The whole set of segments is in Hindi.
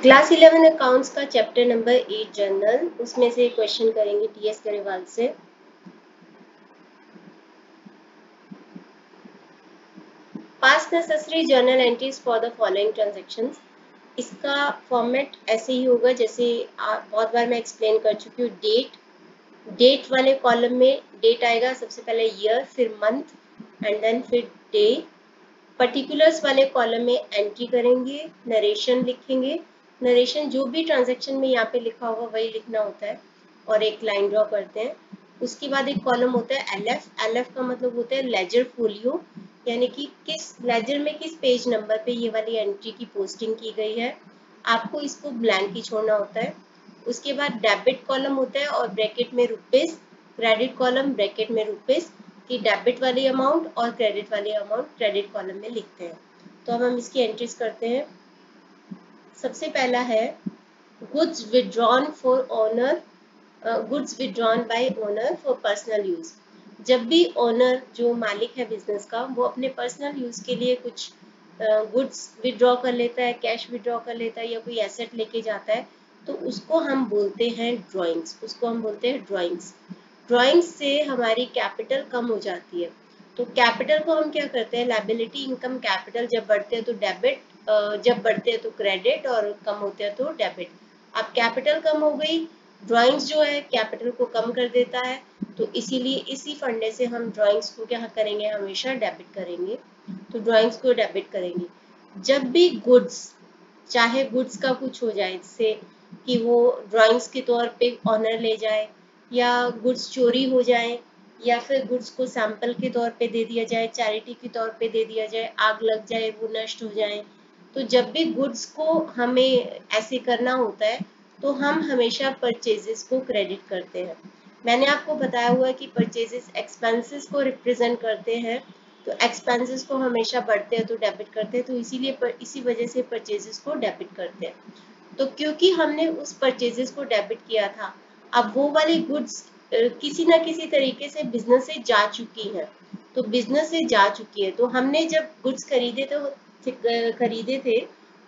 क्लास 11 अकाउंट्स का चैप्टर नंबर 8 जर्नल, उसमें से क्वेश्चन करेंगे टीएस गरेवाल से। पास necessary journal entries for the following transactions. इसका फॉर्मेट ऐसे ही होगा जैसे बहुत बार मैं एक्सप्लेन कर चुकी हूँ। डेट वाले कॉलम में डेट आएगा, सबसे पहले ईयर, फिर मंथ एंड देन फिर डे। पर्टिकुलर्स वाले कॉलम में एंट्री करेंगे, नरेशन लिखेंगे। नरेशन जो भी ट्रांजैक्शन में यहाँ पे लिखा होगा वही लिखना होता है और एक लाइन ड्रॉ करते हैं। उसके बाद एक कॉलम होता है एलएफ। एलएफ का मतलब होता है लेजर फोलियो, यानी कि किस लेजर में किस पेज नंबर पे ये वाली एंट्री की पोस्टिंग की गई है, आपको इसको ब्लैंक ही छोड़ना होता है। उसके बाद डेबिट कॉलम होता है और ब्रैकेट में रुपीज, क्रेडिट कॉलम ब्रैकेट में रुपीज की डेबिट वाली अमाउंट और क्रेडिट वाली अमाउंट क्रेडिट कॉलम में लिखते हैं। तो अब हम इसकी एंट्रीज करते हैं। सबसे पहला है goods withdrawn for owner, goods withdrawn bye owner for personal use. जब भी ओनर जो मालिक है बिजनेस का, वो अपने पर्सनल यूज के लिए कुछ गुड्स विड्रॉ कर लेता है, कैश विड्रॉ कर लेता है या कोई एसेट लेके जाता है, तो उसको हम बोलते हैं ड्रॉइंग्स। उसको हम बोलते हैं ड्रॉइंग्स। ड्रॉइंग्स से हमारी कैपिटल कम हो जाती है। तो कैपिटल को हम क्या करते हैं, लायबिलिटी इनकम कैपिटल जब बढ़ते हैं तो डेबिट, जब बढ़ते हैं तो क्रेडिट और कम होते हैं तो डेबिट। अब कैपिटल कम हो गई, ड्राइंग्स जो है कैपिटल को कम कर देता है, तो इसीलिए इसी फंडे से हम ड्राइंग्स को क्या करेंगे, हमेशा डेबिट करेंगे। तो ड्राइंग्स को डेबिट करेंगे। जब भी गुड्स, चाहे गुड्स का कुछ हो जाए, जैसे कि वो ड्राइंग्स के तौर पे ऑनर ले जाए, या गुड्स चोरी हो जाए, या फिर गुड्स को सैंपल के तौर पे दे दिया जाए, चैरिटी के तौर पे दे दिया जाए, आग लग जाए, वो नष्ट हो जाए, तो जब भी गुड्स को हमें ऐसे करना होता है तो हम हमेशा परचेजेस को क्रेडिट करते हैं। मैंने आपको बताया हुआ है कि परचेजेस एक्सपेंसेस को रिप्रेजेंट करते हैं, तो एक्सपेंसेस को हमेशा बढ़ते हैं तो डेबिट करते हैं, तो इसीलिए इसी वजह से परचेजेस को डेबिट करते हैं। तो क्योंकि हमने उस परचेजेस को डेबिट किया था, अब वो वाली गुड्स किसी ना किसी तरीके से बिजनेस से जा चुकी है, तो बिजनेस से जा चुकी है, तो हमने जब गुड्स खरीदे थे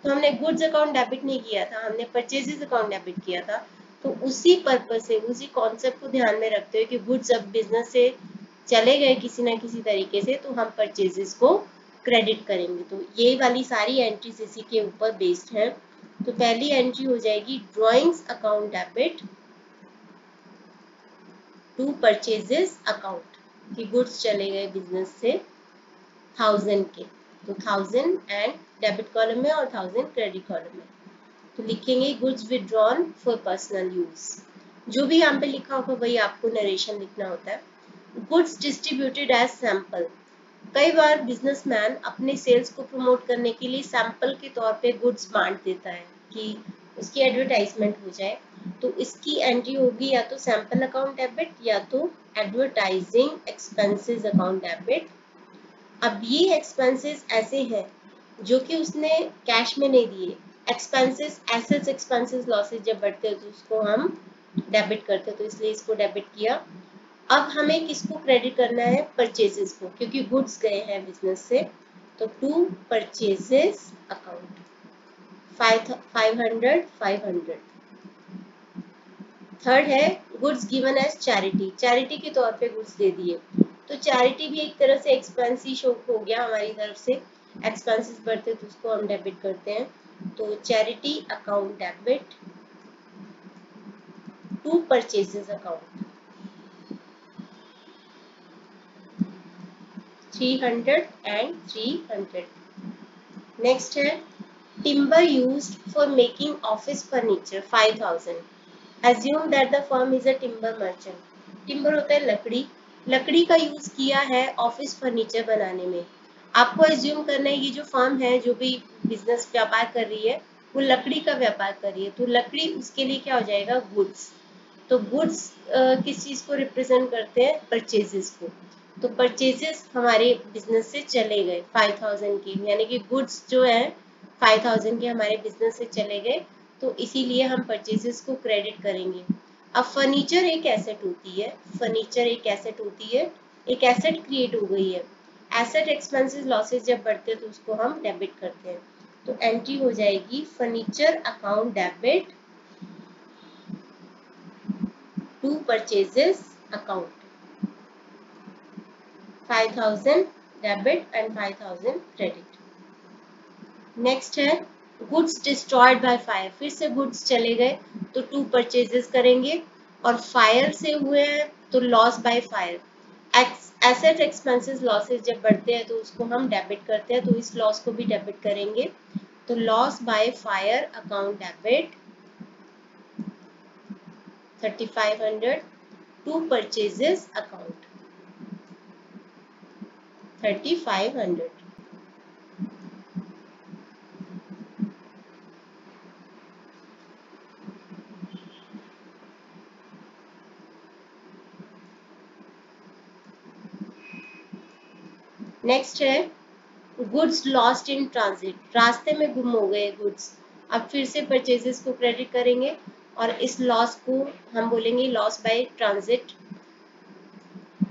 तो हमने गुड्स अकाउंट डेबिट नहीं किया था, हमने परचेजेस अकाउंट डेबिट किया था। तो उसी पर्पज से, उसी कॉन्सेप्ट को ध्यान में रखते हुए कि गुड्स अब बिजनेस से चले गए किसी ना किसी तरीके से, तो हम परचेजेस को क्रेडिट करेंगे। तो ये वाली सारी एंट्रीज इसी के ऊपर बेस्ड है। तो पहली एंट्री हो जाएगी drawings account debit to purchases account, कि गुड्स चले गए बिजनेस से 1000 के, तो 1000 एंड डेबिट कॉलम में और 1000 क्रेडिट कॉलम में। तो लिखेंगे goods withdrawn for personal use. जो भी यहाँ पे लिखा होगा वही आपको नरेशन लिखना होता है। Goods distributed as sample. कई बार बिजनेसमैन अपने सेल्स को प्रमोट करने के लिए सैंपल के तौर पे गुड्स बांट देता है कि उसकी एडवर्टाइजमेंट हो जाए, तो इसकी एंट्री होगी या तो सैंपल अकाउंट डेबिट या तो एडवर्टाइजिंग एक्सपेंसेस अकाउंट डेबिट। अब ये एक्सपेंसेस ऐसे हैं जो कि उसने कैश में नहीं दिए। एक्सपेंसेस, एसेट्स एक्सपेंसेस लॉसेस जब बढ़ते हैं तो उसको हम डेबिट करते हैं, तो इसलिए इसको डेबिट किया। अब हमें किसको क्रेडिट करना है, परचेजेस को, क्योंकि गुड्स गए हैं बिजनेस से, तो टू परचेजेस अकाउंट 500। थर्ड है goods given as charity. Charity के तौर पे गुड्स दे दिए, तो चैरिटी भी एक तरह से एक्सपेंस ही शो हो गया हमारी तरफ से। एक्सपेंसेस बढ़ते तो उसको हम डेबिट करते हैं, तो charity account debit to purchases account 300 and 300। Next है timber used for making office furniture 5000। Assume that the firm is a timber merchant. Timber होता है लकड़ी, लकड़ी का यूज किया है ऑफिस फर्नीचर बनाने में। आपको एज्यूम करना है ये जो फर्म है, जो भी बिजनेस व्यापार कर रही है, वो लकड़ी का व्यापार कर रही है, तो लकड़ी उसके लिए क्या हो जाएगा, गुड्स। तो गुड्स किस चीज को रिप्रेजेंट करते हैं, परचेजेस को। तो परचेजेस हमारे बिजनेस से चले गए 5000 के, यानी कि गुड्स जो है 5000 के हमारे बिजनेस से चले गए, तो इसीलिए हम परचेजेस को क्रेडिट करेंगे। अब फर्नीचर एक एसेट होती है, फर्नीचर एक एसेट होती है, एक एसेट क्रिएट हो गई है। एसेट एक्सपेंसेस लॉसेस जब बढ़ते हैं तो उसको हम डेबिट करते हैं, तो एंट्री हो जाएगी furniture account debit to purchases account, 5000 debit and 5000 credit. Next है गुड्स डिस्ट्रॉयड बाय फायर, फिर से गुड्स चले गए तो टू परचेजेस करेंगे, और फायर से हुए हैं तो loss by fire. Asset expenses losses जब बढ़ते हैं तो उसको हम डेबिट करते हैं, तो इस लॉस को भी डेबिट करेंगे। तो loss by fire account debit 3500 to purchases account 3500। Next है गुड्स लॉस्ट इन ट्रांजिट, रास्ते में गुम हो गए गुड्स। अब फिर से परचेजेस को क्रेडिट करेंगे और इस लॉस को हम बोलेंगे loss by transit,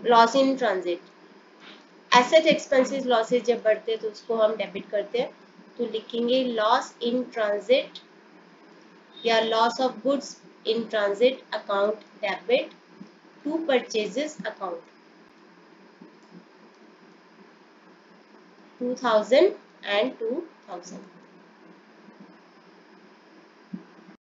loss in transit. Asset expenses losses जब बढ़ते हैं तो उसको हम डेबिट करते हैं, तो लिखेंगे लॉस इन ट्रांजिट या loss of goods in transit account debit to purchases account 2000 and 2000।